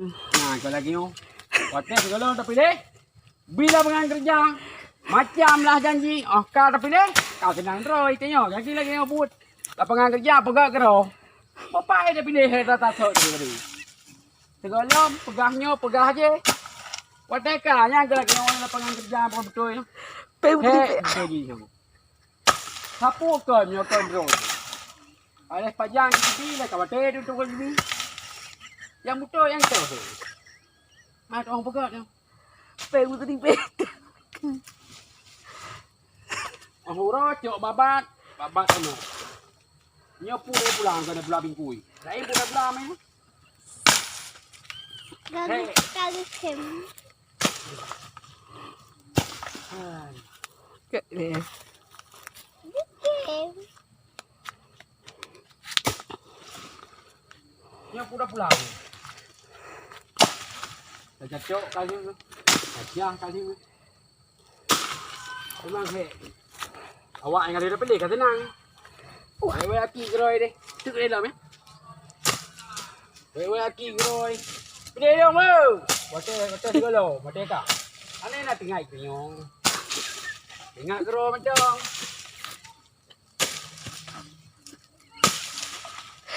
Nah, kau lagi oh. Hotel segala tapi deh. Bila pengen kerja, macamlah janji. Oh, kau tapi deh. Kau senang terus tengok. Lagi lagi yang buat. Lapangan kerja pegak kero. Bapak dia pilih rata sok tadi. Segala pegah je. Hotel kanya lagi orang lapangan kerja apa betul. Betul. Sapu kan nyo kontrol. Alas pajang di lah kawate tu kan ni. Yang betul yang tu. Mat orang pegat tu. Pegu tadi pe. Ahura cok babat anu. Nyo pulang ke belah bingkui. Lain belah meh. Kali kem. Ke ni. Kem. Nyo pulang. Cocok kali tu. Kasihan kali tu. Memang awak yang ada pilih kata senang. Wewe aki geroi deh. Tu dalam eh. Wewe aki geroi. Pilih dia mau. Hotel segala, merdeka. Ane nak tengah iknyong. Tengah geroi macam.